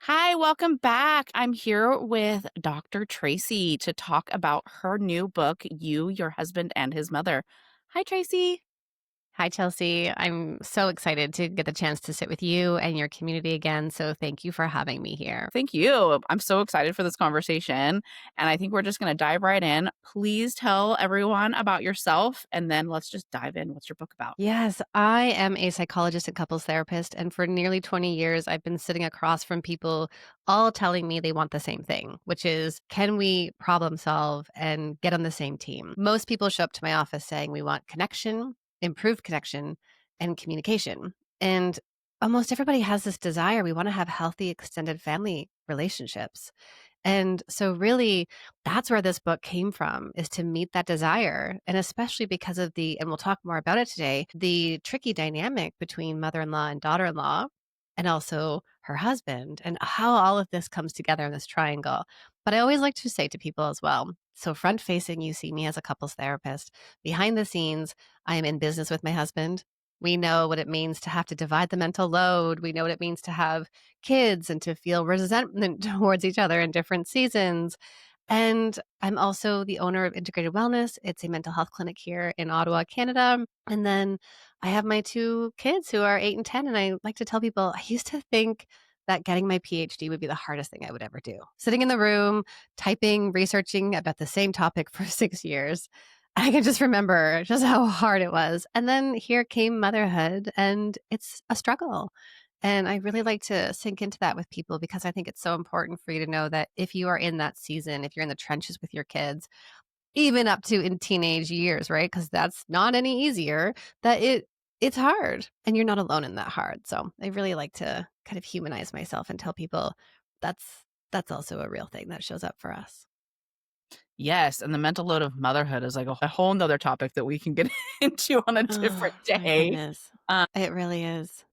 Hi, welcome back. I'm here with Dr. Tracy to talk about her new book, You, Your Husband, and His Mother. Hi, Tracy. Hi, Chelsea. I'm so excited to get the chance to sit with you and your community again. So thank you for having me here. Thank you. I'm so excited for this conversation. And I think we're just going to dive right in. Please tell everyone about yourself and then let's just dive in. What's your book about? Yes, I am a psychologist and couples therapist. And for nearly 20 years, I've been sitting across from people all telling me they want the same thing, which is can we problem solve and get on the same team? Most people show up to my office saying we want connection, improved connection, and communication. And almost everybody has this desire. We want to have healthy, extended family relationships. And so really that's where this book came from, is to meet that desire. And especially because of and we'll talk more about it today, the tricky dynamic between mother-in-law and daughter-in-law, and also her husband, and how all of this comes together in this triangle. But I always like to say to people as well, so front facing, you see me as a couples therapist. Behind the scenes, I am in business with my husband. We know what it means to have to divide the mental load. We know what it means to have kids and to feel resentment towards each other in different seasons. And I'm also the owner of Integrated Wellness. It's a mental health clinic here in Ottawa, Canada. And then I have my two kids who are 8 and 10. And I like to tell people I used to think that getting my PhD would be the hardest thing I would ever do. Sitting in the room, typing, researching about the same topic for 6 years. I can just remember just how hard it was. And then here came motherhood, and it's a struggle. And I really like to sink into that with people because I think it's so important for you to know that if you are in that season, if you're in the trenches with your kids, even up to in teenage years, right? Because that's not any easier, that it's hard and you're not alone in that hard. So I really like to kind of humanize myself and tell people that's that's also a real thing that shows up for us. Yes. And the mental load of motherhood is like a whole nother topic that we can get into on a different Oh my day. goodness. Um, It really is.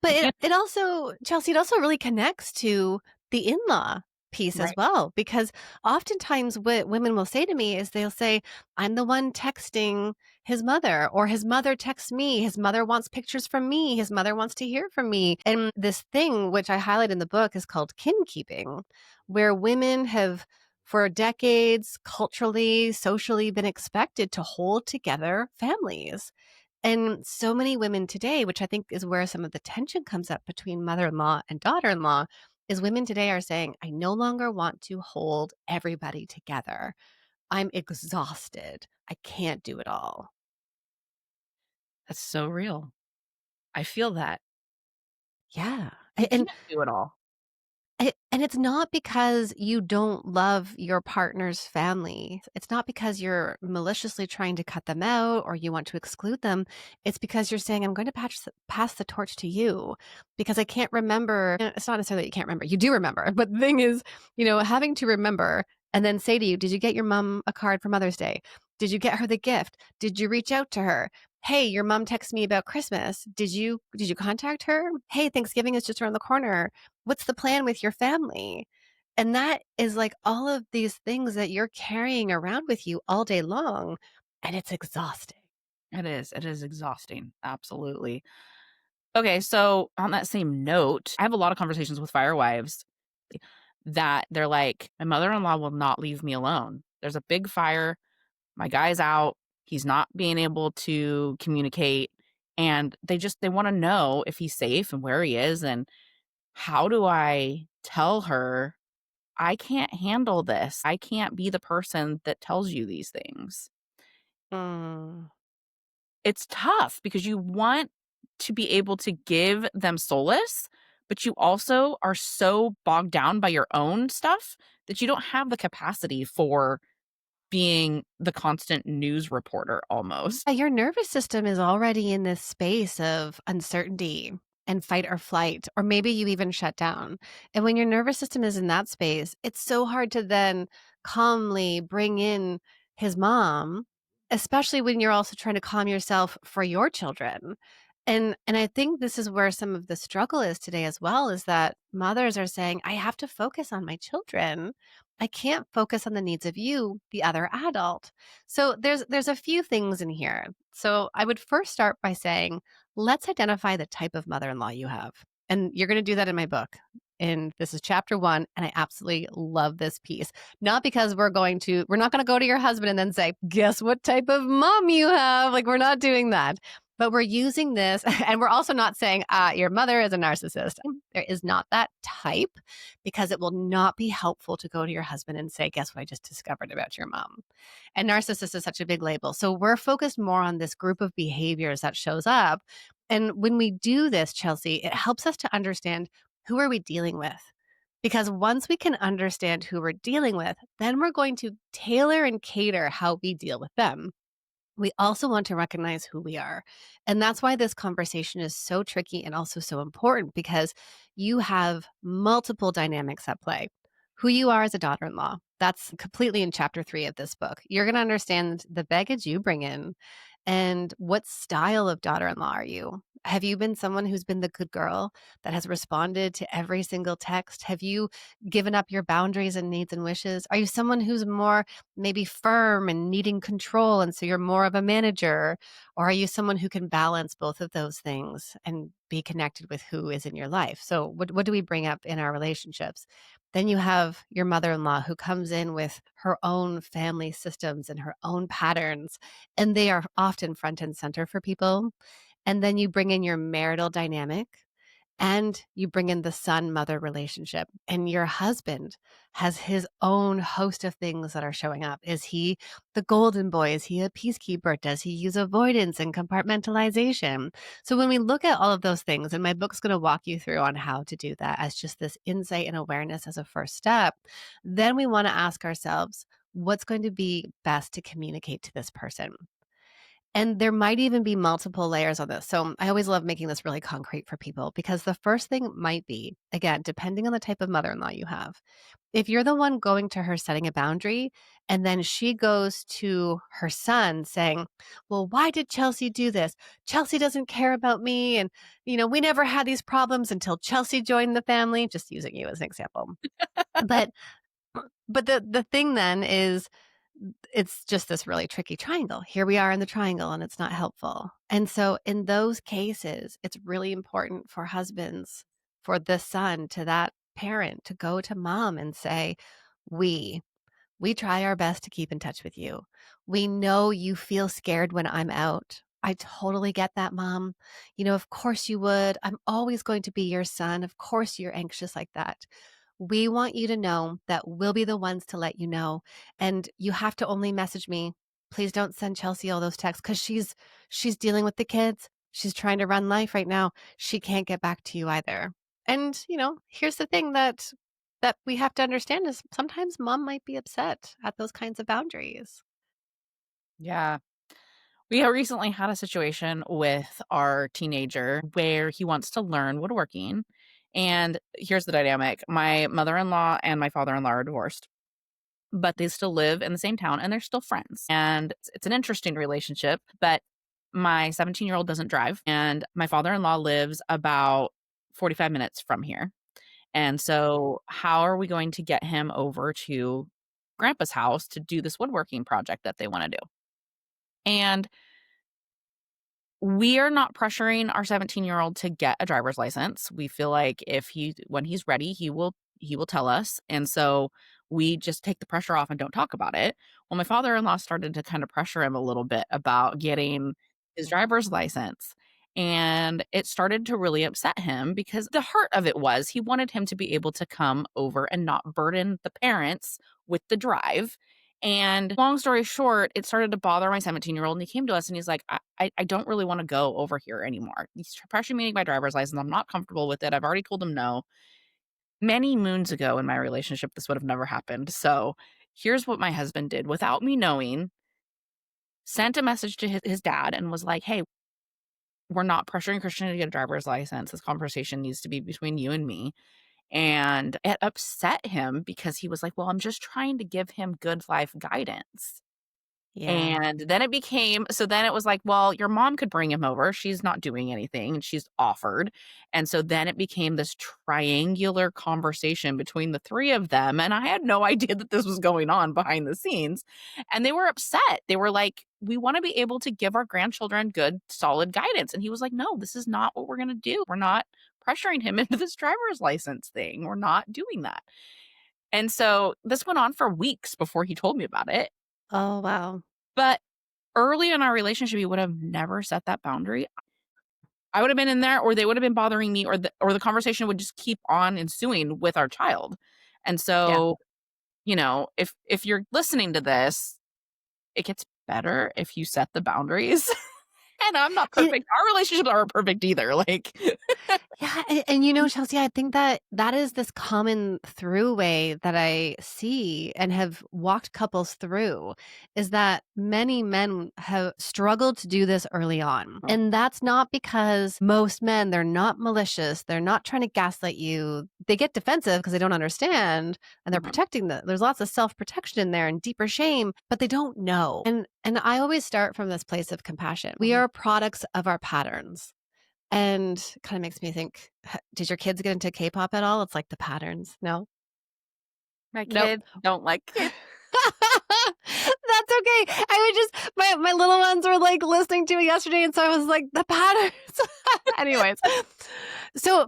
But it also, Chelsea, it also really connects to the in-law piece as right. well, because oftentimes what women will say to me is they'll say, I'm the one texting his mother, or his mother texts me. His mother wants pictures from me. His mother wants to hear from me. And this thing, which I highlight in the book, is called kin keeping, where women have for decades culturally, socially been expected to hold together families. And so many women today, which I think is where some of the tension comes up between mother in law and daughter in law, is women today are saying, I no longer want to hold everybody together. I'm exhausted. I can't do it all. That's so real. I feel that. Yeah. You And can't do it all. And it's not because you don't love your partner's family. It's not because you're maliciously trying to cut them out or you want to exclude them. It's because you're saying, I'm going to pass the torch to you because I can't remember. It's not necessarily that you can't remember. You do remember. But the thing is, having to remember and then say to you, did you get your mom a card for Mother's Day? Did you get her the gift? Did you reach out to her? Hey, your mom texted me about Christmas. Did you contact her? Hey, Thanksgiving is just around the corner. What's the plan with your family? And that is like all of these things that you're carrying around with you all day long. And it's exhausting. It is. It is exhausting. Absolutely. Okay, so on that same note, I have a lot of conversations with firewives that they're like, my mother-in-law will not leave me alone. There's a big fire. My guy's out. He's not being able to communicate. And they want to know if he's safe and where he is. And how do I tell her I can't handle this? I can't be the person that tells you these things. Mm. It's tough because you want to be able to give them solace, but you also are so bogged down by your own stuff that you don't have the capacity for being the constant news reporter almost. Your nervous system is already in this space of uncertainty and fight or flight, or maybe you even shut down. And when your nervous system is in that space, it's so hard to then calmly bring in his mom, especially when you're also trying to calm yourself for your children. And I think this is where some of the struggle is today as well, is that mothers are saying, I have to focus on my children. I can't focus on the needs of you, the other adult. So there's a few things in here. So I would first start by saying, let's identify the type of mother-in-law you have. And you're going to do that in my book. And this is chapter 1, and I absolutely love this piece. Not because we're not gonna go to your husband and then say, "Guess what type of mom you have?" Like, we're not doing that. But we're using this and we're also not saying, "Your mother is a narcissist." There is not that type because it will not be helpful to go to your husband and say, "Guess what I just discovered about your mom?" And narcissist is such a big label. So we're focused more on this group of behaviors that shows up. And when we do this, Chelsea, it helps us to understand who are we dealing with? Because once we can understand who we're dealing with, then we're going to tailor and cater how we deal with them. We also want to recognize who we are. And that's why this conversation is so tricky and also so important because you have multiple dynamics at play. Who you are as a daughter in law, that's completely in chapter 3 of this book. You're going to understand the baggage you bring in and what style of daughter in law are you? Have you been someone who's been the good girl that has responded to every single text? Have you given up your boundaries and needs and wishes? Are you someone who's more maybe firm and needing control, and so you're more of a manager? Or are you someone who can balance both of those things and be connected with who is in your life? So, what do we bring up in our relationships? Then you have your mother in law who comes in with her own family systems and her own patterns, and they are often front and center for people. And then you bring in your marital dynamic and you bring in the son mother relationship, and your husband has his own host of things that are showing up. Is he the golden boy? Is he a peacekeeper? Does he use avoidance and compartmentalization? So when we look at all of those things, and my book's going to walk you through on how to do that as just this insight and awareness as a first step, then we want to ask ourselves, what's going to be best to communicate to this person? And there might even be multiple layers on this. So I always love making this really concrete for people because the first thing might be, again, depending on the type of mother in law you have, if you're the one going to her setting a boundary and then she goes to her son saying, "Well, why did Chelsea do this? Chelsea doesn't care about me. And, we never had these problems until Chelsea joined the family," just using you as an example. But the thing then is it's just this really tricky triangle. Here we are in the triangle and it's not helpful. And so in those cases, it's really important for husbands, for the son to that parent to go to mom and say, "We we try our best to keep in touch with you. We know you feel scared when I'm out. I totally get that, mom. Of course you would. I'm always going to be your son. Of course you're anxious like that. We want you to know that we'll be the ones to let you know. And you have to only message me. Please don't send Chelsea all those texts because she's dealing with the kids. She's trying to run life right now. She can't get back to you either." And, here's the thing that we have to understand is sometimes mom might be upset at those kinds of boundaries. Yeah. We have recently had a situation with our teenager where he wants to learn woodworking. And here's the dynamic. My mother-in-law and my father-in-law are divorced, but they still live in the same town and they're still friends. And it's an interesting relationship, but my 17-year-old doesn't drive and my father-in-law lives about 45 minutes from here. And so how are we going to get him over to grandpa's house to do this woodworking project that they want to do? And we are not pressuring our 17-year-old to get a driver's license. We feel like if he when he's ready, he will tell us, and so we just take the pressure off and don't talk about it. Well, my father-in-law started to kind of pressure him a little bit about getting his driver's license, and it started to really upset him because the heart of it was he wanted him to be able to come over and not burden the parents with the drive. And long story short, it started to bother my 17-year-old, and he came to us and he's like, I don't really want to go over here anymore. He's pressuring me to get my driver's license. I'm not comfortable with it. I've already told him no. Many moons ago in my relationship, this would have never happened. So here's what my husband did without me knowing, sent a message to his dad and was like, "Hey, we're not pressuring Christian to get a driver's license. This conversation needs to be between you and me." And it upset him because he was like, "Well, I'm just trying to give him good life guidance." Yeah. And then it became so then it was like, well, your mom could bring him over. She's not doing anything, and she's offered. And so then it became this triangular conversation between the 3 of them, and I had no idea that this was going on behind the scenes. And they were upset. They were like, "We wanna be able to give our grandchildren good, solid guidance." And he was like, "No, this is not what we're gonna do. We're not pressuring him into this driver's license thing. We're not doing that. And so this went on for weeks before he told me about it. Oh, wow. But early in our relationship, he would have never set that boundary. I would have been in there or they would have been bothering me or the conversation would just keep on ensuing with our child. And Yeah. so, if you're listening to this, it gets better if you set the boundaries. And I'm not And perfect. Our relationships aren't perfect either. Like, yeah, and Chelsea, I think that that is this common throughway that I see and have walked couples through is that many men have struggled to do this early on. And that's not because most men, they're not malicious. They're not trying to gaslight you. They get defensive because they don't understand and they're Mhm, protecting there's lots of self-protection in there and deeper shame, but they don't know. And I always start from this place of compassion. We mhm. are products of our patterns. And kinda makes me think, did your kids get into K-pop at all? It's like the patterns. No? My Nope. kids don't like it. That's okay. I would just my little ones were, like, listening to it yesterday, and so I was like, "The patterns." Anyways. So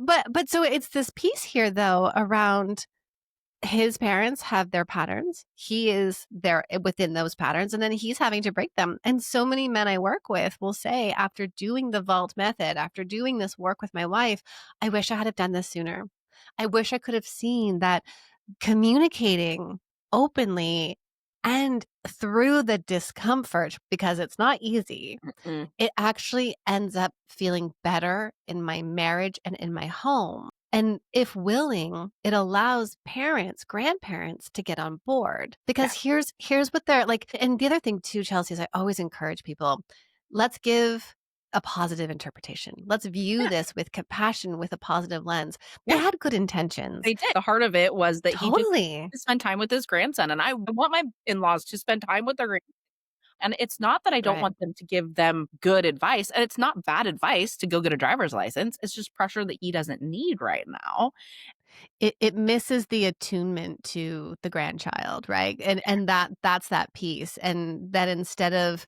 it's this piece here, though, around his parents have their patterns. He is there within those patterns, and then he's having to break them. And so many men I work with will say, after doing the vault method, after doing this work with my wife, I wish I had have done this sooner. I wish I could have seen that communicating openly and through the discomfort, because it's not easy, Mm, it actually ends up feeling better in my marriage and in my home. And if willing, it allows parents, grandparents to get on board yeah, because here's what they're like. And the other thing too, Chelsea, is I always encourage people, let's give a positive interpretation. Let's view yeah, this with compassion, with a positive lens. They yeah. had good intentions. They did. The heart of it was that he just Totally. to spend time with his grandson, and I want my in-laws to spend time with their and it's not that I don't Right. want them to give them good advice, and it's not bad advice to go get a driver's license, it's just pressure that he doesn't need right now. It misses the attunement to the grandchild, right? And that's that piece. And that instead of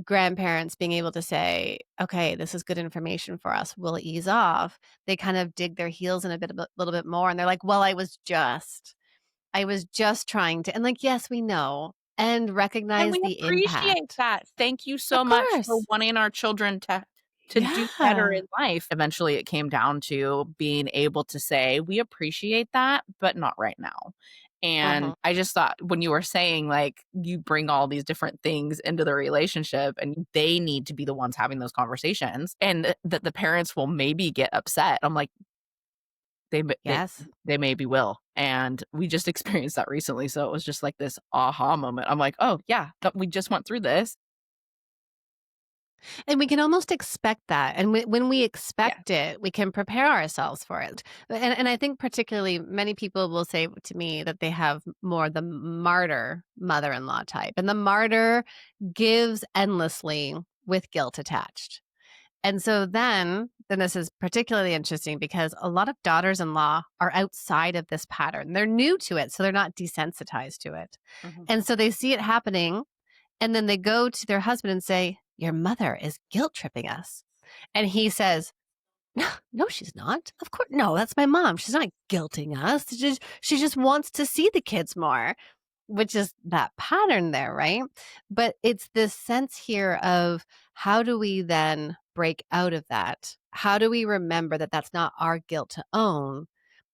grandparents being able to say, "Okay, this is good information for us. We'll ease off." They kind of dig their heels in a little bit more, and they're like, "Well, I was just trying to," and like, "Yes, we know," and And recognize we the appreciate impact. that. Thank you Of so much for course. wanting our children to do better Yeah. in life. Eventually, it came down to being able to say, "We appreciate that, but not right now." And Mhm. I just thought when you were saying, like, you bring all these different things into the relationship and they need to be the ones having those conversations and that the parents will maybe get upset. I'm like, Yes. they maybe will, and we just experienced that recently, so it was just like this aha moment. I'm like, "Oh, yeah, we just went through this." And we can almost expect that, and when we Yeah. expect it, we can prepare ourselves for it. And I think particularly many people will say to me that they have more the martyr mother-in-law type, and the martyr gives endlessly with guilt attached. And so then this is particularly interesting because a lot of daughters-in-law are outside of this pattern. They're new to it, so they're not desensitized to it. Mhm. And so they see it happening and then they go to their husband and say, "Your mother is guilt tripping us." And he says, "No, no, she's not. Of course, no, that's my mom. She's not guilting us. She just wants to see the kids more," which is that pattern there, right? But it's this sense here of how do we then break out of that? How do we remember that that's not our guilt to own,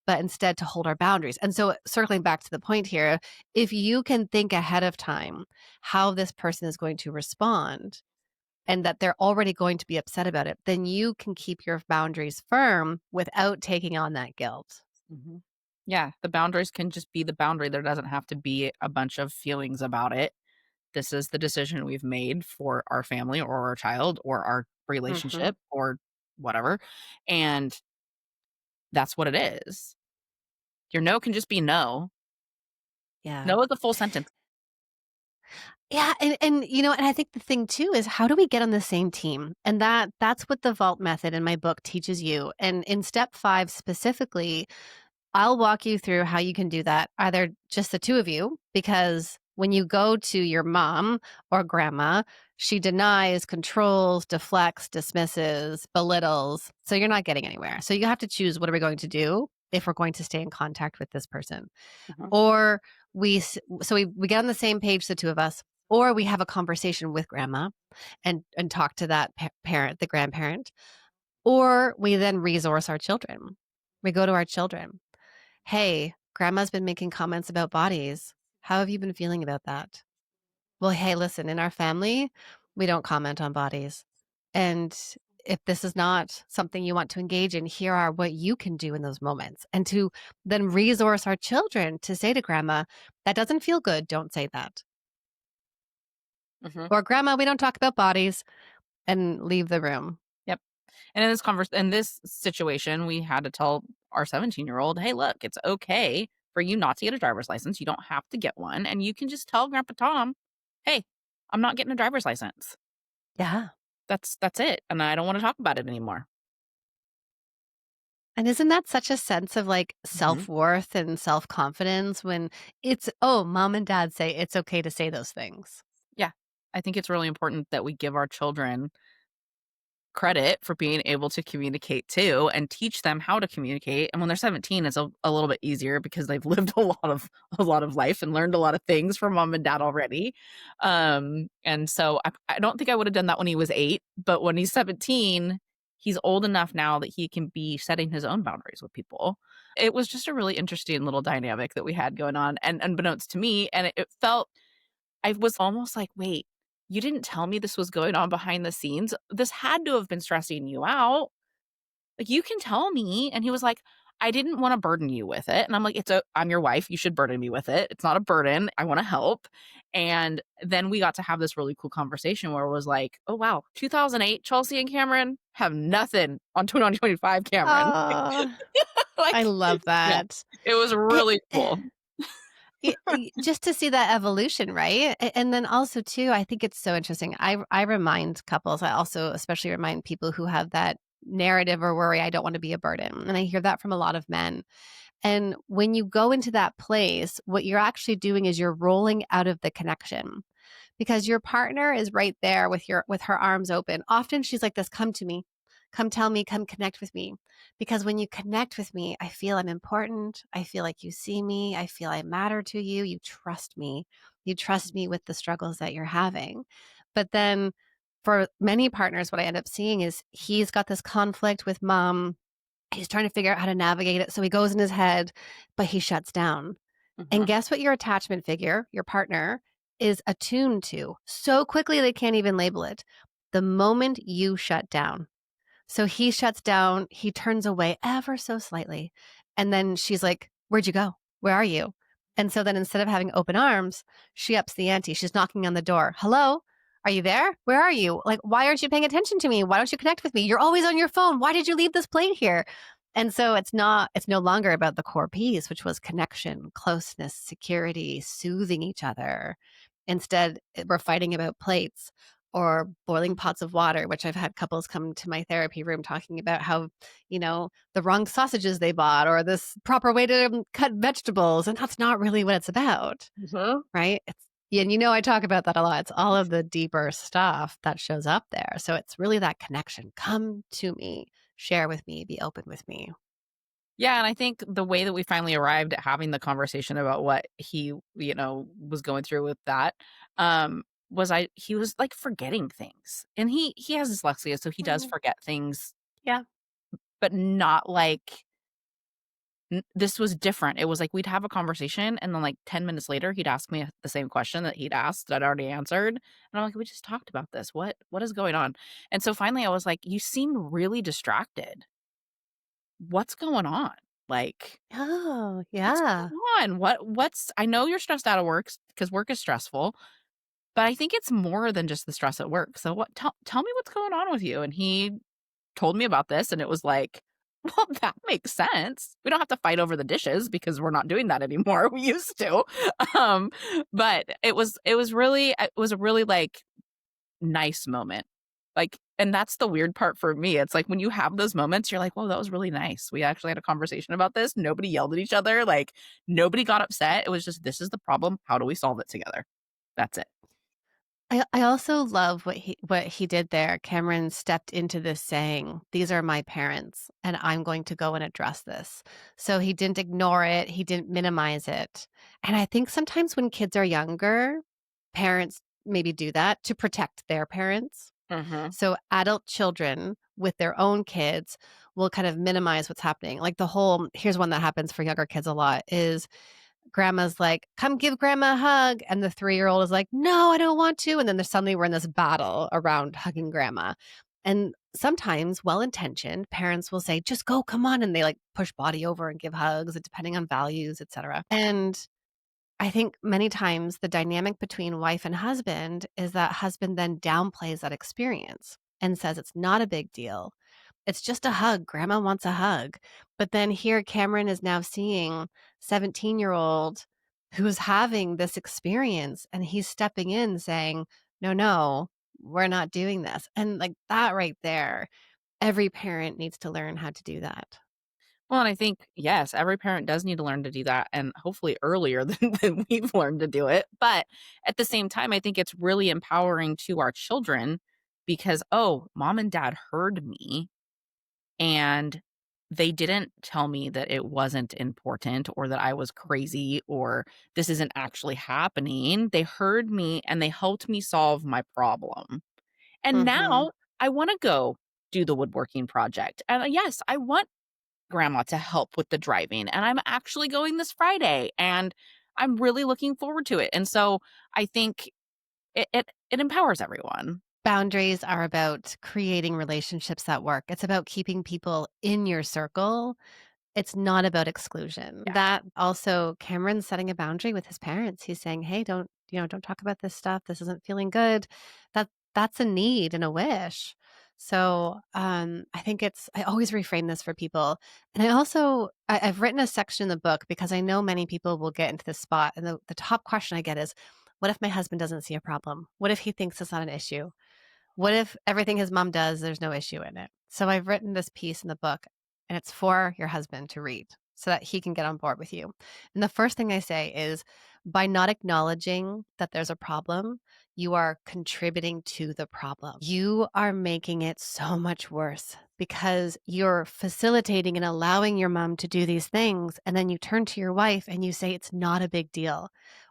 but instead to hold our boundaries. And so, circling back to the point here, if you can think ahead of time how this person is going to respond and that they're already going to be upset about it, then you can keep your boundaries firm without taking on that guilt. Mhm. Yeah, the boundaries can just be the boundary, there doesn't have to be a bunch of feelings about it. This is the decision we've made for our family or our child or our Mhm. relationship or whatever, and that's what it is. Your no can just be no. Yeah. No is a full sentence. Yeah, and I think the thing too is how do we get on the same team? And that's what the vault method in my book teaches you. And in step 5 specifically, I'll walk you through how you can do that, either just the 2 of you, because when you go to your mom or grandma, She denies, controls, deflects, dismisses, belittles. So you're not getting anywhere. So you have to choose, what are we going to do if we're going to stay in contact with this person? Mhm. Or we get on the same page, the two of us, or we have a conversation with grandma and talk to that parent, the grandparent, or we then resource our children. We go to our children. Hey, grandma's been making comments about bodies. How have you been feeling about that? Well, hey, listen, in our family, we don't comment on bodies. And if this is not something you want to engage in, here are what you can do in those moments. And to then resource our children to say to grandma, that doesn't feel good. Don't say that. Mhm. Or grandma, we don't talk about bodies, and leave the room. Yep. And in this situation, we had to tell our 17-year-old, "Hey, look, it's okay for you not to get a driver's license. You don't have to get one, and you can just tell Grandpa Tom, 'Hey, I'm not getting a driver's license.' Yeah. That's it, and I don't wanna talk about it anymore." And isn't that such a sense of like Mhm. self worth and self confidence when it's, oh, mom and dad say it's okay to say those things? Yeah. I think it's really important that we give our children credit for being able to communicate too and teach them how to communicate. And when they're 17, it's a little bit easier because they've lived a lot of life and learned a lot of things from mom and dad already. And so I don't think I would have done that when he was 8, but when he's 17, he's old enough now that he can be setting his own boundaries with people. It was just a really interesting little dynamic that we had going on, and unbeknownst to me, and it felt, I was almost like, "Wait, you didn't tell me this was going on behind the scenes? This had to have been stressing you out. Like, you can tell me." And he was like, "I didn't wanna burden you with it." And I'm like, I'm your wife, you should burden me with it. It's not a burden, I wanna help." And then we got to have this really cool conversation where it was like, "Oh, wow, 2008 Chelsea and Cameron have nothing on 2025 Cameron." Oh, I Like, love yeah, that. it was It, really cool. just to see that evolution, right? And then also too, I think it's so interesting. I remind couples, I also especially remind people who have that narrative or worry, I don't want to be a burden. And I hear that from a lot of men. And when you go into that place, what you're actually doing is you're rolling out of the connection because your partner is right there with her arms open. Often she's like this, come to me. Come tell me, come connect with me. Because when you connect with me, I feel I'm important. I feel like you see me. I feel I matter to you. You trust me. You trust me with the struggles that you're having. But then for many partners, what I end up seeing is he's got this conflict with mom. He's trying to figure out how to navigate it. So he goes in his head, but he shuts down. And Mhm. guess what your attachment figure, your partner, is attuned to so quickly they can't even label it. The moment you shut down. So he shuts down, he turns away ever so slightly. And then she's like, where'd you go? Where are you? And so then instead of having open arms, she ups the ante. She's knocking on the door. Hello? Are you there? Where are you? Like, why aren't you paying attention to me? Why don't you connect with me? You're always on your phone. Why did you leave this plate here? And so it's no longer about the core piece, which was connection, closeness, security, soothing each other. Instead, we're fighting about plates or boiling pots of water, which I've had couples come to my therapy room talking about how, the wrong sausages they bought or this proper way to cut vegetables. And that's not really what it's about, Mhm. right? And I talk about that a lot. It's all of the deeper stuff that shows up there. So it's really that connection. Come to me, share with me, be open with me. Yeah, and I think the way that we finally arrived at having the conversation about what he, was going through with that, was he was, like, forgetting things. And he has dyslexia, so he does Mm, forget things, yeah. but not like this was different. It was like we'd have a conversation, and then, like, 10 minutes later, he'd ask me the same question that he'd asked that I'd already answered. And I'm like, "We just talked about this. What is going on?" And so finally I was like, "You seem really distracted. What's going on?" Like, Oh, "What's yeah. going on? What's I know you're stressed out of work because work is stressful, but I think it's more than just the stress at work. So tell me what's going on with you." And he told me about this, and it was like, "Well, that makes sense. We don't have to fight over the dishes because we're not doing that anymore. We used to." Um, but it was a really, like, nice moment. Like, and that's the weird part for me. It's like when you have those moments, you're like, "Whoa, that was really nice. We actually had a conversation about this. Nobody yelled at each other. Like, nobody got upset. It was just, this is the problem. How do we solve it together?" That's it. I also love what he did there. Cameron stepped into this saying, "These are my parents, and I'm going to go and address this." So he didn't ignore it, he didn't minimize it. And I think sometimes when kids are younger, parents maybe do that to protect their parents. Mhm. So adult children with their own kids will kind of minimize what's happening. Like the whole here's one that happens for younger kids a lot is grandma's like, "Come give grandma a hug." And the 3-year-old is like, "No, I don't want to." And then there's suddenly we're in this battle around hugging grandma. And sometimes, well intentioned, parents will say, "Just go, come on." And they like push body over and give hugs, depending on values, etc. And I think many times the dynamic between wife and husband is that husband then downplays that experience and says it's not a big deal. It's just a hug. Grandma wants a hug. But then here Cameron is now seeing 17-year-old who's having this experience and he's stepping in saying, "No, no, we're not doing this." And like that right there, every parent needs to learn how to do that. Well, and I think, yes, every parent does need to learn to do that and hopefully earlier than we've learned to do it. But at the same time, I think it's really empowering to our children because, oh, mom and dad heard me and they didn't tell me that it wasn't important or that I was crazy or this isn't actually happening. They heard me and they helped me solve my problem. And Mhm. now I want to go do the woodworking project. And yes, I want grandma to help with the driving, and I'm actually going this Friday, and I'm really looking forward to it, and so I think it empowers everyone. Boundaries are about creating relationships that work. It's about keeping people in your circle. It's not about exclusion. Yeah. That also Cameron's setting a boundary with his parents. He's saying, "Hey, don't talk about this stuff. This isn't feeling good." That's a need and a wish. So, I think I always reframe this for people. And I've written a section in the book because I know many people will get into this spot. And the top question I get is, what if my husband doesn't see a problem? What if he thinks it's not an issue? What if everything his mom does, there's no issue in it? So I've written this piece in the book, and it's for your husband to read so that he can get on board with you. And the first thing I say is by not acknowledging that there's a problem, you are contributing to the problem. You are making it so much worse because you're facilitating and allowing your mom to do these things. And then you turn to your wife and you say, it's not a big deal.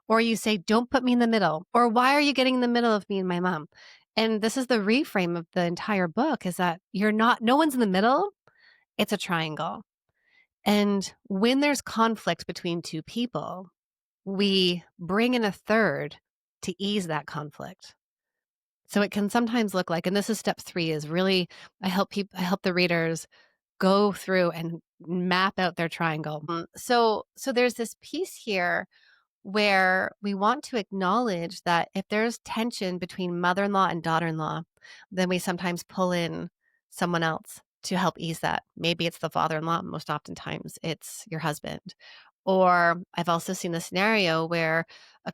Or you say, don't put me in the middle. Or why are you getting in the middle of me and my mom? And this is the reframe of the entire book is that no one's in the middle, it's a triangle. And when there's conflict between two people, we bring in a third to ease that conflict. So it can sometimes look like, and this is step 3 is really, I help the readers go through and map out their triangle. So there's this piece here where we want to acknowledge that if there's tension between mother-in-law and daughter-in-law, then we sometimes pull in someone else to help ease that. Maybe it's the father-in-law, most oftentimes it's your husband. Or I've also seen the scenario where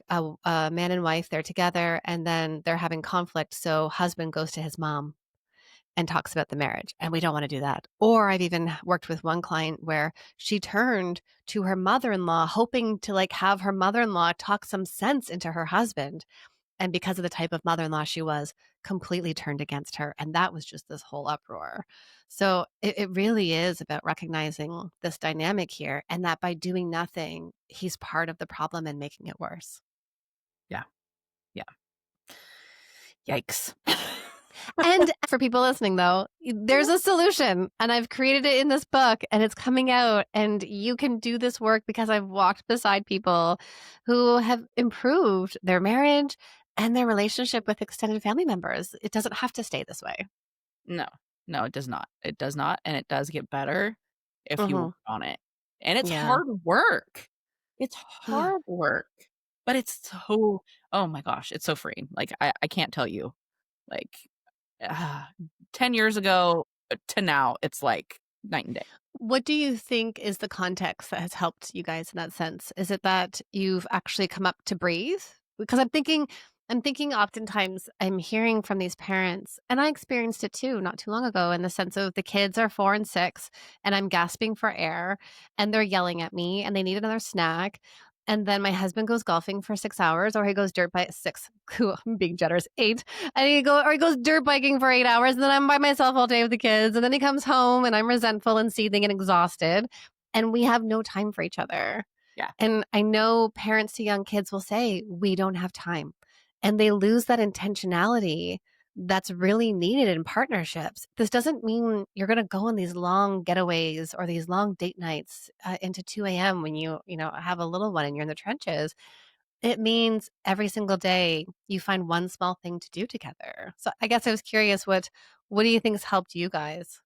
a man and wife, they're together and then they're having conflict. So husband goes to his mom and talks about the marriage, and we don't want to do that. Or I've even worked with one client where she turned to her mother-in-law hoping to like have her mother-in-law talk some sense into her husband, and because of the type of mother-in-law she was, completely turned against her, and that was just this whole uproar. So it really is about recognizing this dynamic here and that by doing nothing, he's part of the problem and making it worse. Yeah. Yeah. Yikes. And for people listening, though, there's a solution, and I've created it in this book, and it's coming out, and you can do this work because I've walked beside people who have improved their marriage and their relationship with extended family members. It doesn't have to stay this way. No. No, it does not. It does not, and it does get better if you work Mhm. on it. And it's Yeah. hard work. It's hard work, but it's so oh my gosh, it's so freeing. Like, I can't tell you. Like, ah, 10 years ago to now, it's like night and day. What do you think is the context that has helped you guys in that sense? Is it that you've actually come up to breathe? Because I'm thinking oftentimes I'm hearing from these parents, and I experienced it too not too long ago in the sense of the kids are 4 and 6 and I'm gasping for air and they're yelling at me and they need another snack. and then my husband goes golfing for 6 hours, or he goes dirt bike 6, cool, I'm being generous, 8, and he goes dirt biking for 8 hours, and then I'm by myself all day with the kids, and then he comes home, and I'm resentful and seething and exhausted, and we have no time for each other. Yeah. And I know parents to young kids will say, "We don't have time." And they lose that intentionality that's really needed in partnerships. This doesn't mean you're going to go on these long getaways or these long date nights into 2 a.m. when you have a little one and you're in the trenches. It means every single day you find one small thing to do together. So I guess I was curious, what do you think has helped you guys?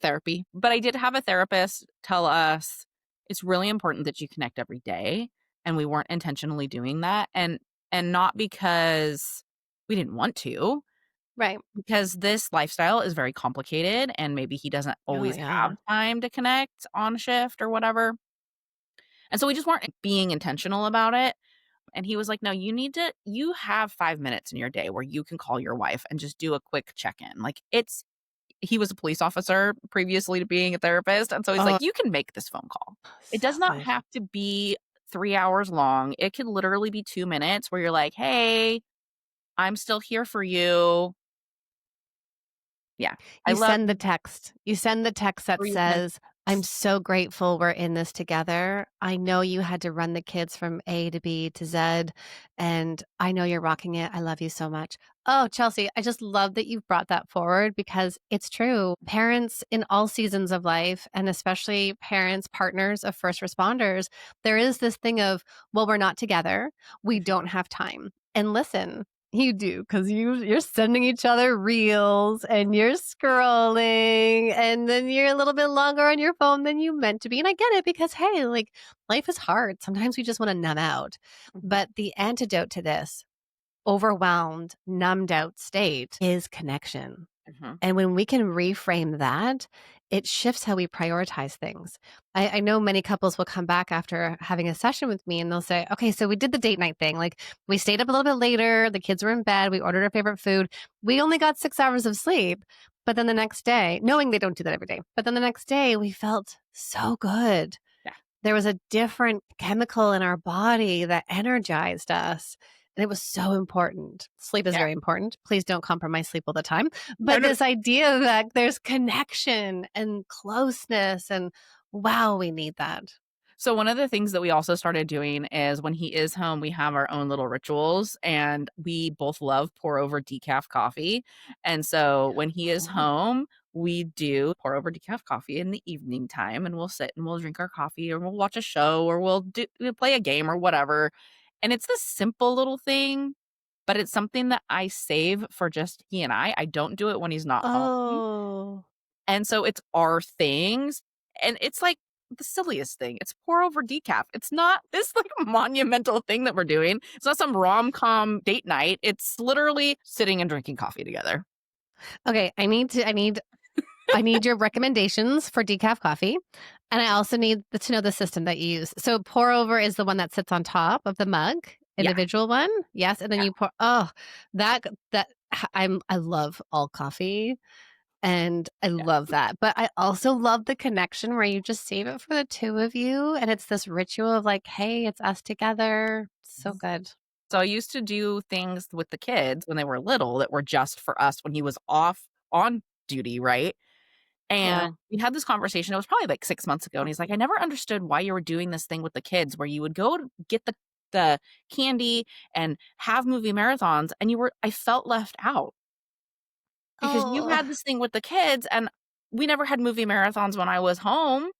Therapy. But I did have a therapist tell us it's really important that you connect every day, and we weren't intentionally doing that, and not because we didn't want to, Right. because this lifestyle is very complicated and maybe he doesn't Oh, always have yeah. time to connect on shift or whatever. And so we just weren't being intentional about it. And he was like, "No, you have 5 minutes in your day where you can call your wife and just do a quick check-in." Like, he was a police officer previously to being a therapist, and so he's Oh, like, "You can make this phone call. It so does not good. have to be 3 hours long. It could literally be 2 minutes where you're like, 'Hey, I'm still here for you.'" Yeah. I You love send the text. You send the text that 3 minutes. says, "I'm so grateful we're in this together. I know you had to run the kids from A to B to Z, and I know you're rocking it. I love you so much." Oh, Chelsea, I just love that you've brought that forward because it's true. Parents in all seasons of life, and especially parents, partners of first responders, there is this thing of, well, we're not together. We don't have time. And listen, you do, because you're sending each other reels and you're scrolling, and then you're a little bit longer on your phone than you meant to be, and I get it because, hey, like, life is hard. Sometimes we just wanna numb out. Mhm, But the antidote to this overwhelmed, numbed out state is connection. mhm. And when we can reframe that, it shifts how we prioritize things. I know many couples will come back after having a session with me and they'll say, okay, so we did the date night thing. Like we stayed up a little bit later, the kids were in bed, we ordered our favorite food. We only got 6 hours of sleep. But then the next day, knowing they don't do that every day, but then the next day we felt so good. Yeah, There was a different chemical in our body that energized us. And it was so important. Sleep is yeah. very important. Please don't compromise sleep all the time. No, But no. this idea that there's connection and closeness, and wow, we need that. So one of the things that we also started doing is when he is home, we have our own little rituals, and we both love pour over decaf coffee. And so when he is Oh, home, we do pour over decaf coffee in the evening time, and we'll sit and we'll drink our coffee, or we'll watch a show, or we'll play a game or whatever. And it's this simple little thing, but it's something that I save for just he and I. I don't do it when he's not home. oh, And so it's our things, and it's like the silliest thing. It's pour over decaf. It's not this like monumental thing that we're doing. It's not some rom-com date night. It's literally sitting and drinking coffee together. okay. I need your recommendations for decaf coffee. And I also need to know the system that you use. So pour over is the one that sits on top of the mug, Yeah, individual one. Yes. And then yeah, you pour, oh, that I love all coffee and I yeah. love that. But I also love the connection where you just save it for the two of you. And it's this ritual of like, hey, it's us together. So good. So I used to do things with the kids when they were little that were just for us when he was off on duty, right? And Yeah. we had this conversation, it was probably like 6 months ago, and he's like, "I never understood why you were doing this thing with the kids where you would go to get the candy and have movie marathons, and I felt left out because you Oh, had this thing with the kids, and we never had movie marathons when I was home.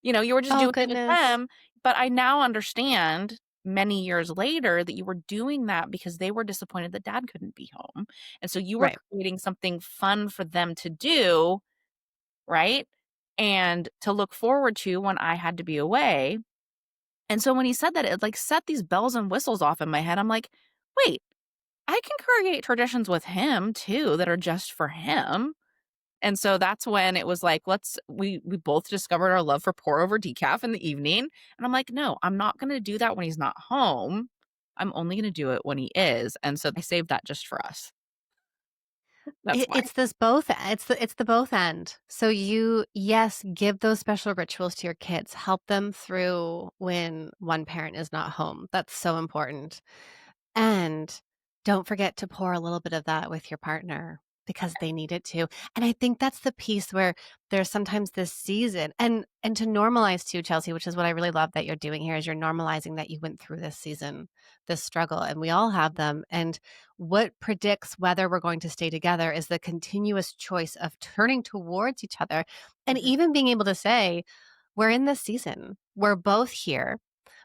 You were just oh doing it with goodness. them, but I now understand many years later that you were doing that because they were disappointed that dad couldn't be home, and so you were Right. creating something fun for them to do, right? And to look forward to when I had to be away. And so when he said that, it like set these bells and whistles off in my head. I'm like, wait, I can create traditions with him too that are just for him. And so that's when it was like, we both discovered our love for pour over decaf in the evening. And I'm like, no, I'm not gonna do that when he's not home. I'm only gonna do it when he is. And so I saved that just for us. That's why. It's this both it's the both end. So you, yes, give those special rituals to your kids, help them through when one parent is not home. That's so important. And don't forget to pour a little bit of that with your partner because they need it too. And I think that's the piece where there's sometimes this season and to normalize too, Chelsea, which is what I really love that you're doing here is you're normalizing that you went through this season, this struggle, and we all have them. And what predicts whether we're going to stay together is the continuous choice of turning towards each other and Mhm. even being able to say, we're in this season. We're both here.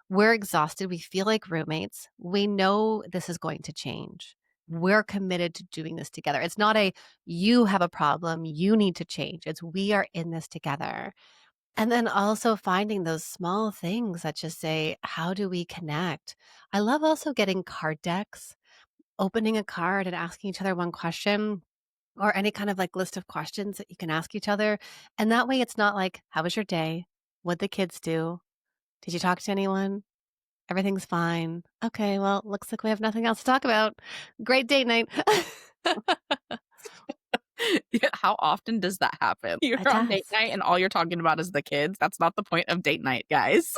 We're exhausted. We feel like roommates. We know this is going to change. We're committed to doing this together. It's not a you have a problem, you need to change. It's we are in this together. And then also finding those small things that just say, how do we connect? I love also getting card decks, opening a card and asking each other one question or any kind of like list of questions that you can ask each other. And that way it's not like, how was your day? What'd the kids do? Did you talk to anyone? Everything's fine. Okay, well, looks like we have nothing else to talk about. Great date night. Yeah, how often does that happen? You're It on date does. night and all you're talking about is the kids. That's not the point of date night, guys.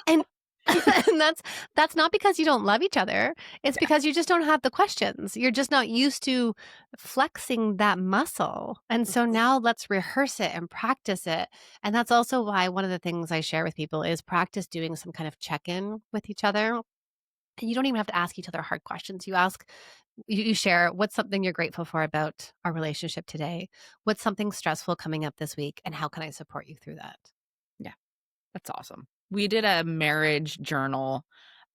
And and that's not because you don't love each other. It's Yeah. because you just don't have the questions. You're just not used to flexing that muscle. And so Mhm. now let's rehearse it and practice it. And that's also why one of the things I share with people is practice doing some kind of check-in with each other. And you don't even have to ask each other hard questions. You share what's something you're grateful for about our relationship today? What's something stressful coming up this week? And how can I support you through that? Yeah, that's awesome. We did a marriage journal.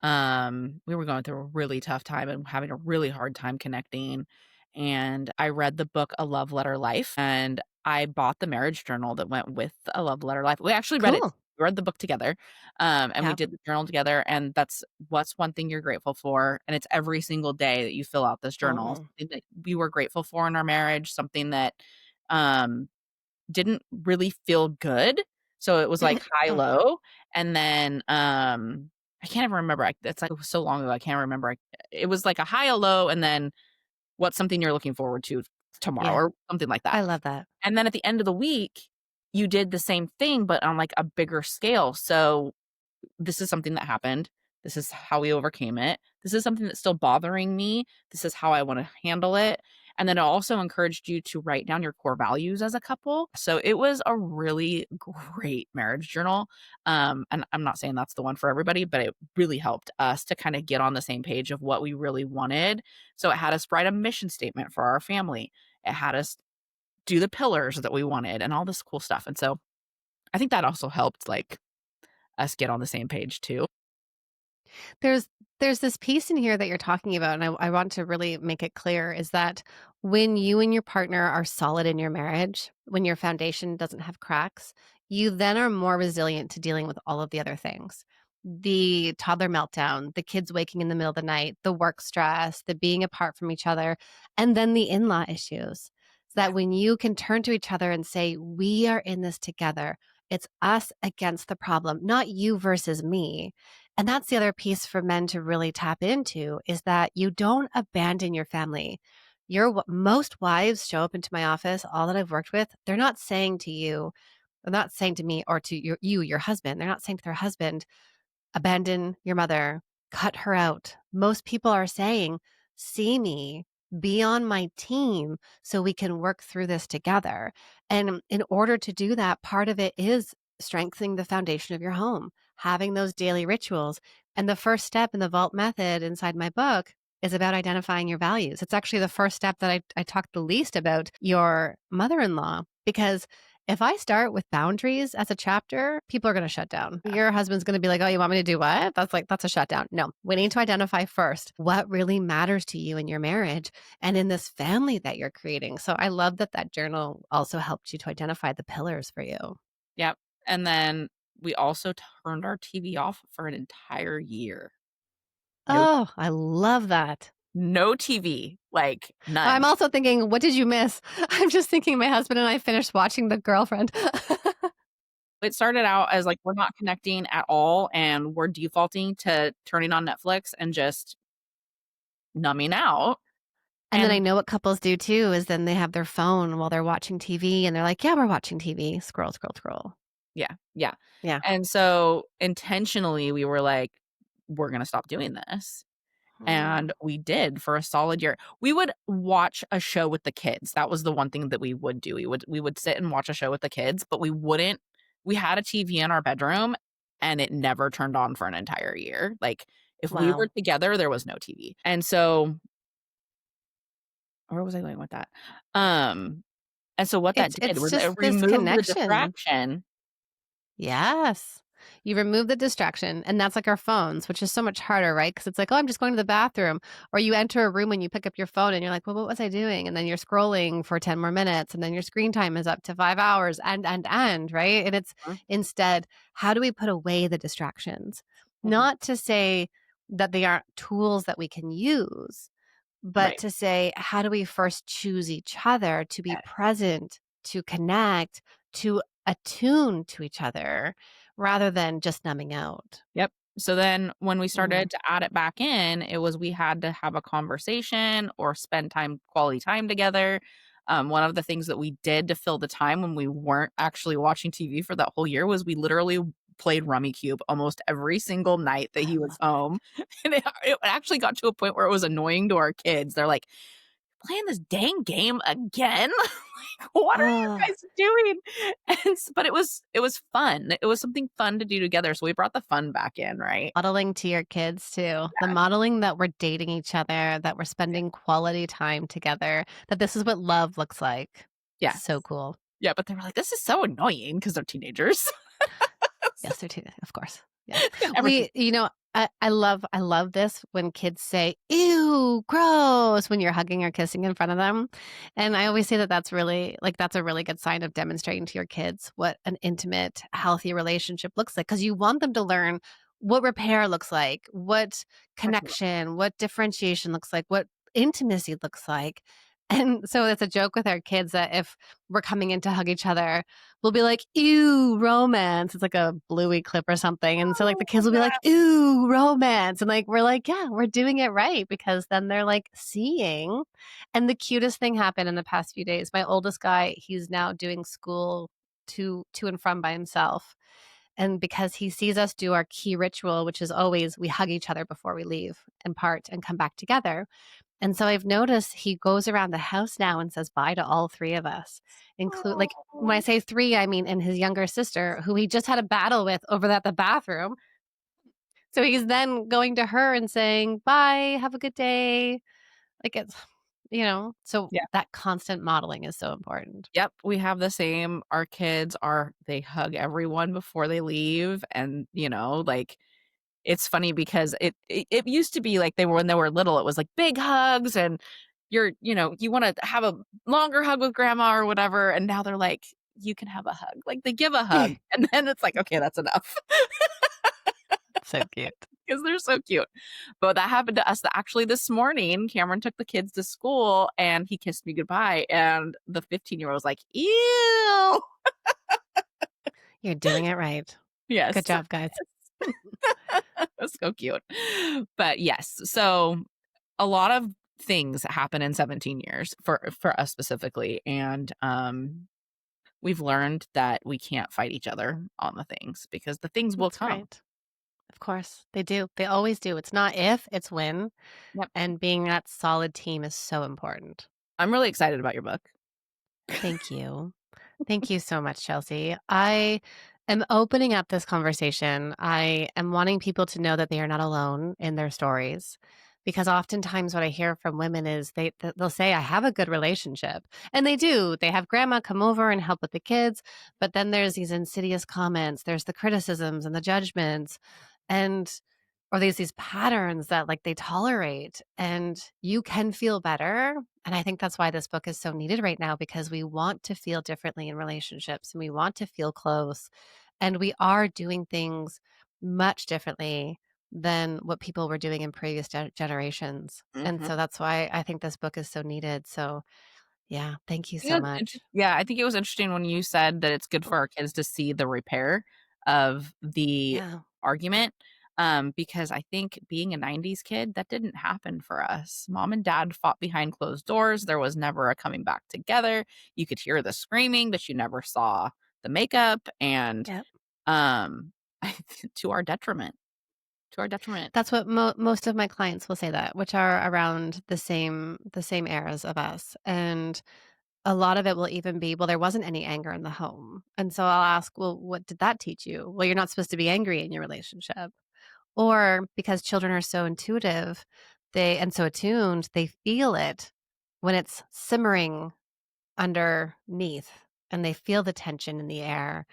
We were going through a really tough time and having a really hard time connecting. And I read the book A Love Letter Life and I bought the marriage journal that went with A Love Letter Life. We actually read it. Cool. We read the book together. And we Yeah. did the journal together. And that's what's one thing you're grateful for. And it's every single day that you fill out this journal, Mm, something that we were grateful for in our marriage, something that um didn't really feel good. So it was like high, low, and then, I can't even remember, it's like it was so long ago, I can't remember, it was like a high, a low, and then what's something you're looking forward to tomorrow yeah. or something like that. I love that. And then at the end of the week, you did the same thing, but on, like, a bigger scale. So this is something that happened. This is how we overcame it. This is something that's still bothering me. This is how I want to handle it. And then it also encouraged you to write down your core values as a couple. So it was a really great marriage journal. And I'm not saying that's the one for everybody, but it really helped us to kind of get on the same page of what we really wanted. So it had us write a mission statement for our family. It had us do the pillars that we wanted and all this cool stuff. And so I think that also helped like us get on the same page too. There's there's this piece in here that you're talking about, and I want to really make it clear is that when you and your partner are solid in your marriage, when your foundation doesn't have cracks, you then are more resilient to dealing with all of the other things. The toddler meltdown, the kids waking in the middle of the night, the work stress, the being apart from each other, and then the in-law issues. So Yeah. that when you can turn to each other and say, we are in this together. It's us against the problem, not you versus me. And that's the other piece for men to really tap into is that you don't abandon your family. Most wives show up into my office, all that I've worked with, they're not saying to you, they're not saying to me or to your husband, they're not saying to their husband, abandon your mother, cut her out. Most people are saying, see me, be on my team so we can work through this together. And in order to do that, part of it is strengthening the foundation of your home, having those daily rituals. And the first step in the vault method inside my book is about identifying your values. It's actually the first step that I talked the least about your mother in law, because if I start with boundaries as a chapter, people are going to shut down. Your husband's going to be like, oh, you want me to do what? That's a shutdown. No, we need to identify first what really matters to you in your marriage and in this family that you're creating. So I love that that journal also helped you to identify the pillars for you. Yep. And then we also turned our TV off for an entire year. No Oh, I love that. no TV, like I'm none. also thinking, what did you miss? I'm just thinking my husband and I finished watching The Girlfriend. It started out as like we're not connecting at all and we're defaulting to turning on Netflix and just numbing out. And then I And know what couples do too is then they have their phone while they're watching TV and they're like, "Yeah, we're watching TV." Scroll, scroll, scroll. yeah, yeah. Yeah. And so intentionally we were like, we're going to stop doing this. Mm. And we did for a solid year. We would watch a show with the kids. That was the one thing that we would do. We would sit and watch a show with the kids, but we had a TV in our bedroom and it never turned on for an entire year. Like if we were Wow. together, there was no TV. And so where was I going with that? Um, and so what that did It's was it just this removed the connection. distraction. Yes. You remove the distraction, and that's like our phones, which is so much harder, right? Because it's like, "Oh, I'm just going to the bathroom." Or you enter a room and you pick up your phone and you're like, "Well, what was I doing?" And then you're scrolling for 10 more minutes, and then your screen time is up to 5 hours and, right? And it's Mhm, instead, how do we put away the distractions? mhm, Not to say that they aren't tools that we can use, but right. to say, how do we first choose each other to be present, to connect, to attune to each other rather than just numbing out? Yep. So then when we Mm. started to add it back in, it was we had to have a conversation or spend quality time together. One of the things that we did to fill the time when we weren't actually watching TV for that whole year was we literally played Rummy Cube almost every single night that I he was love it. home. And it actually got to a point where it was annoying to our kids. They're like, playing this dang game again? Like, what are you Oh, guys doing? But it was fun. It was something fun to do together, so we brought the fun back in, right? modeling to your kids too. The Yeah, modeling that we're dating each other, that we're yeah, spending quality time together, that this is what love looks like. yeah, So cool. yeah, but they were like, "This is so annoying because 'cause they're teenagers." Yes, they're too, of course. Yeah. Every teen I love this when kids say, "Ew, gross," when you're hugging or kissing in front of them. And I always say that that's a really good sign of demonstrating to your kids what an intimate, healthy relationship looks like because you want them to learn what repair looks like, what connection, what differentiation looks like, what intimacy looks like. And so it's a joke with our kids that if we're coming in to hug each other, we'll be like, "Ew, romance." It's like a Bluey clip or something, and so, like, the kids will be like, "Ew, romance," and, like, we're like, "Yeah, we're doing it right," because then they're, like, seeing. And the cutest thing happened in the past few days. My oldest guy, he's now doing school to and from by himself, and because he sees us do our key ritual, which is always we hug each other before we leave and part and come back together, and so I've noticed he goes around the house now and says bye to all 3 of us, include like, when I Oh, say 3, I mean, and his younger sister, who he just had a battle with over at the bathroom. So he's then going to her and saying, "Bye, have a good day." Like, it's so yeah. that constant modeling is so important. Yep, we have the same. Our kids they hug everyone before they leave, and, like, it's funny because it used to be like they were when they were little, it was like big hugs and you wanna have a longer hug with grandma or whatever, and now they're like, "You can have a hug." Like, they give a hug, and then it's like, "Okay, that's enough," So cute. because 'cause they're so cute. But that happened to us actually this morning. Cameron took the kids to school, and he kissed me goodbye, and the 15-year-old was like, "Ew." You're doing it right. Good Yes. job, guys. That's so cute. But yes, so a lot of things happen in 17 years for us specifically, and, we've learned that we can't fight each other on the things because the things will That's come. right. Of course, they do. They always do. It's not if, it's when, Yep. and being that solid team is so important. I'm really excited about your book. Thank you. Thank you so much, Chelsea. I am opening up this conversation. I am wanting people to know that they are not alone in their stories. Because oftentimes, what I hear from women is they'll say, "I have a good relationship," and they do. They have grandma come over and help with the kids, but then there's these insidious comments. There's the criticisms and the judgments, and or there's these patterns that like they tolerate, and you can feel better. And I think that's why this book is so needed right now because we want to feel differently in relationships and we want to feel close. And we are doing things much differently than what people were doing in previous generations. And Mhm. so that's why I think this book is so needed. So, yeah, thank you so much. Yeah, I think it was interesting when you said that it's good for our kids to see the repair of the Yeah. argument. Because I think being a 90s kid, that didn't happen for us. Mom and dad fought behind closed doors. There was never a coming back together. You could hear the screaming, but you never saw the makeup. And Yep. um, to our detriment, to our detriment. That's what most of my clients will say that, which are around the same eras of us, and a lot of it will even be, "Well, there wasn't any anger in the home." And so I'll ask, "Well, what did that teach you?" "Well, you're not supposed to be angry in your relationship." Or because children are so intuitive, and so attuned, they feel it when it's simmering underneath, and they feel the tension in the air.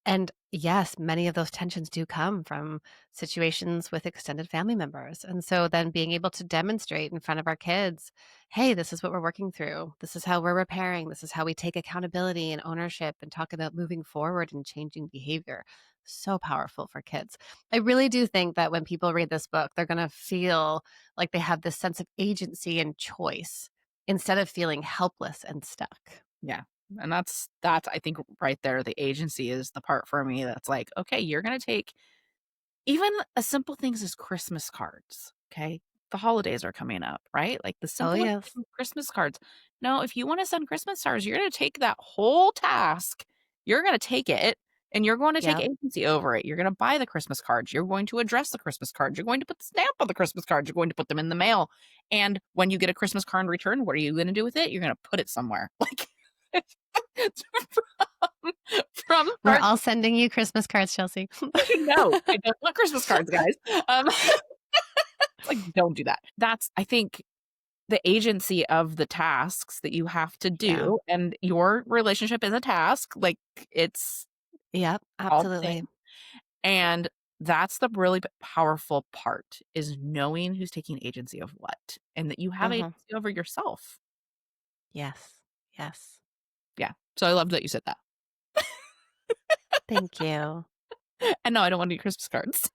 And yes, many of those tensions do come from situations with extended family members. And so then being able to demonstrate in front of our kids, hey, this is what we're working through. This is how we're repairing. This is how we take accountability and ownership and talk about moving forward and changing behavior. So powerful for kids. I really do think that when people read this book, they're going to feel like they have this sense of agency and choice instead of feeling helpless and stuck. Yeah. And that's I think right there, the agency is the part for me that's like, okay, you're gonna take even as simple things as Christmas cards, okay? The holidays are coming up, right? Like the Oh, simplest yes. thing, Christmas cards. No, if you wanna send Christmas cards, you're gonna take that whole task, you're gonna take it, and you're going to take Yep. agency over it. You're gonna buy the Christmas cards, you're going to address the Christmas cards, you're going to put the stamp on the Christmas cards, you're going to put them in the mail, and when you get a Christmas card in return, what are you gonna do with it? You're gonna put it somewhere. Like, it's from We're start all sending you Christmas cards, Chelsea. no, I don't want Christmas cards, guys. It's like, don't do that. That's, I think, the agency of the tasks that you have to Yeah. do, and your relationship is a task, like, it's Yep, all the absolutely. same, and that's the really powerful part, is knowing who's taking agency of what, and that you have Mhm. agency over yourself. Yes. Yes. Yeah, so I love that you said that. Thank you. And no, I don't wanna do Christmas cards.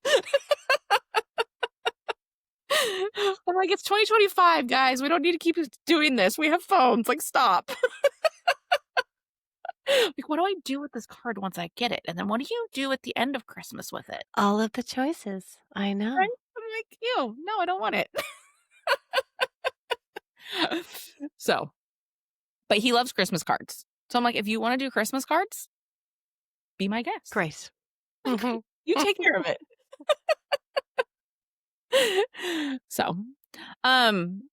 I'm like, "It's 2025, guys, we don't need to keep doing this, we have phones, like, stop." Like, what do I do with this card once I get it? And then what do you do at the end of Christmas with it? All of the choices. I Right? know. I'm like, ew, no, I don't want it. So, but he loves Christmas cards. So I'm like, if you want to do Christmas cards, be my guest. Great. Like, Mhm. you take care of it. So, um,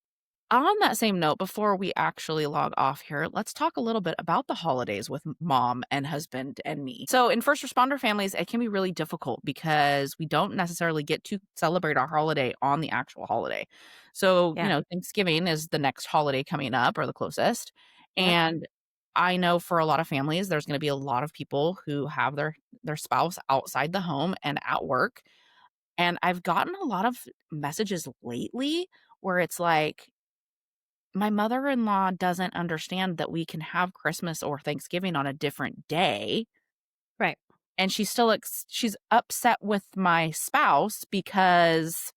on that same note, before we actually log off here, let's talk a little bit about the holidays with mom and husband and me. So, in first responder families, it can be really difficult because we don't necessarily get to celebrate our holiday on the actual holiday. So, Yeah. Thanksgiving is the next holiday coming up or the closest. Yep. And I know for a lot of families, there's going to be a lot of people who have their spouse outside the home and at work. And I've gotten a lot of messages lately where it's like, my mother-in-law doesn't understand that we can have Christmas or Thanksgiving on a different day, Right. and she's upset with my spouse because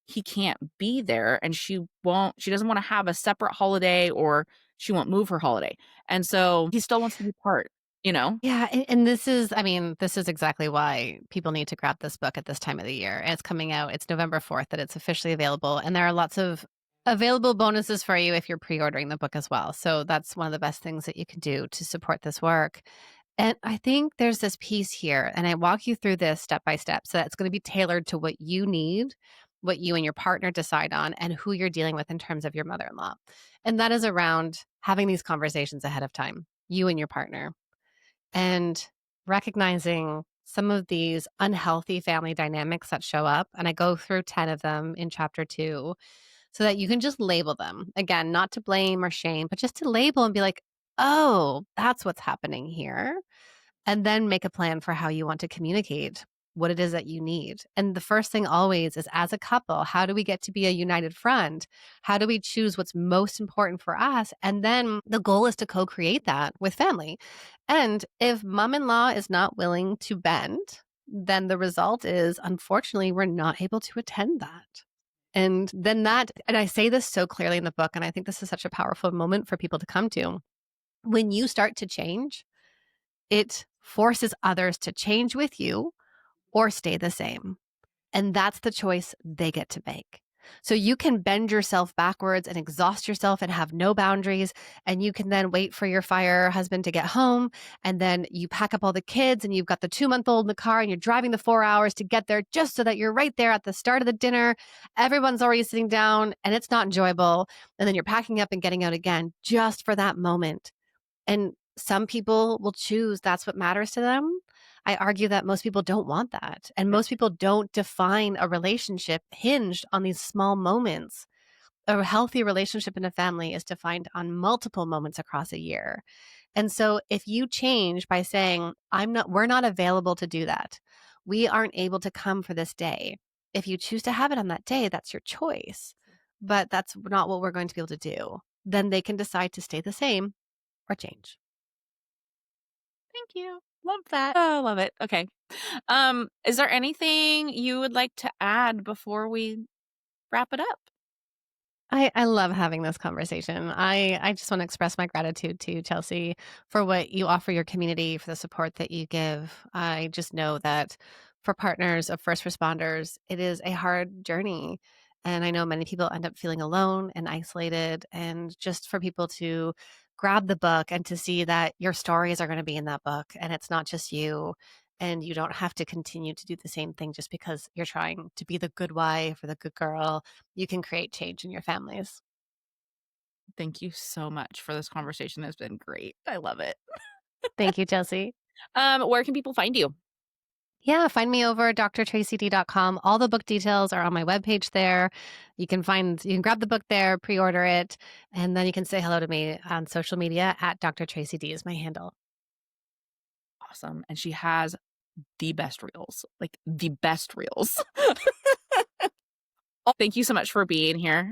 he can't be there, and she doesn't wanna have a separate holiday, or she won't move her holiday, and so he still wants to be part, you know? Yeah, and this is I mean, this is exactly why people need to grab this book at this time of the year. And it's coming out, it's November 4th that it's officially available, and there are lots of available bonuses for you if you're pre-ordering the book as well. So that's one of the best things that you can do to support this work. And I think there's this piece here, and I walk you through this step by step so that it's going to be tailored to what you need, what you and your partner decide on, and who you're dealing with in terms of your mother-in-law. And that is around having these conversations ahead of time, you and your partner, and recognizing some of these unhealthy family dynamics that show up. And I go through 10 of them in chapter 2 so that you can just label them. Again, not to blame or shame, but just to label and be like, oh, that's what's happening here. And then make a plan for how you want to communicate what it is that you need. And the first thing always is, as a couple, how do we get to be a united front? How do we choose what's most important for us? And then the goal is to co create that with family. And if mom in law is not willing to bend, then the result is, unfortunately, we're not able to attend that. And then and I say this so clearly in the book, and I think this is such a powerful moment for people to come to. When you start to change, it forces others to change with you or stay the same. And that's the choice they get to make. So you can bend yourself backwards and exhaust yourself and have no boundaries. And you can then wait for your fire husband to get home. And then you pack up all the kids and you've got the 2-month-old in the car and you're driving the 4 hours to get there just so that you're right there at the start of the dinner. Everyone's already sitting down and it's not enjoyable. And then you're packing up and getting out again just for that moment. And some people will choose that's what matters to them. I argue that most people don't want that. And most people don't define a relationship hinged on these small moments. A healthy relationship in a family is defined on multiple moments across a year. And so if you change by saying, we're not available to do that. We aren't able to come for this day. If you choose to have it on that day, that's your choice. But that's not what we're going to be able to do. Then they can decide to stay the same or change. Thank you. Love that. Oh, love it. Okay. Is there anything you would like to add before we wrap it up? I love having this conversation. I just want to express my gratitude to you, Chelsea, for what you offer your community, for the support that you give. I just know that for partners of first responders, it is a hard journey. And I know many people end up feeling alone and isolated. And just for people to grab the book and to see that your stories are going to be in that book and it's not just you. And you don't have to continue to do the same thing just because you're trying to be the good wife or the good girl. You can create change in your families. Thank you so much for this conversation. It's been great. I love it. Thank you, Chelsea. Where can people find you? Yeah, find me over at drtracyd.com. All the book details are on my webpage there. You can grab the book there, pre-order it, and then you can say hello to me on social media at Dr. Tracy D is my handle. Awesome. And she has the best reels, like the best reels. Thank you so much for being here.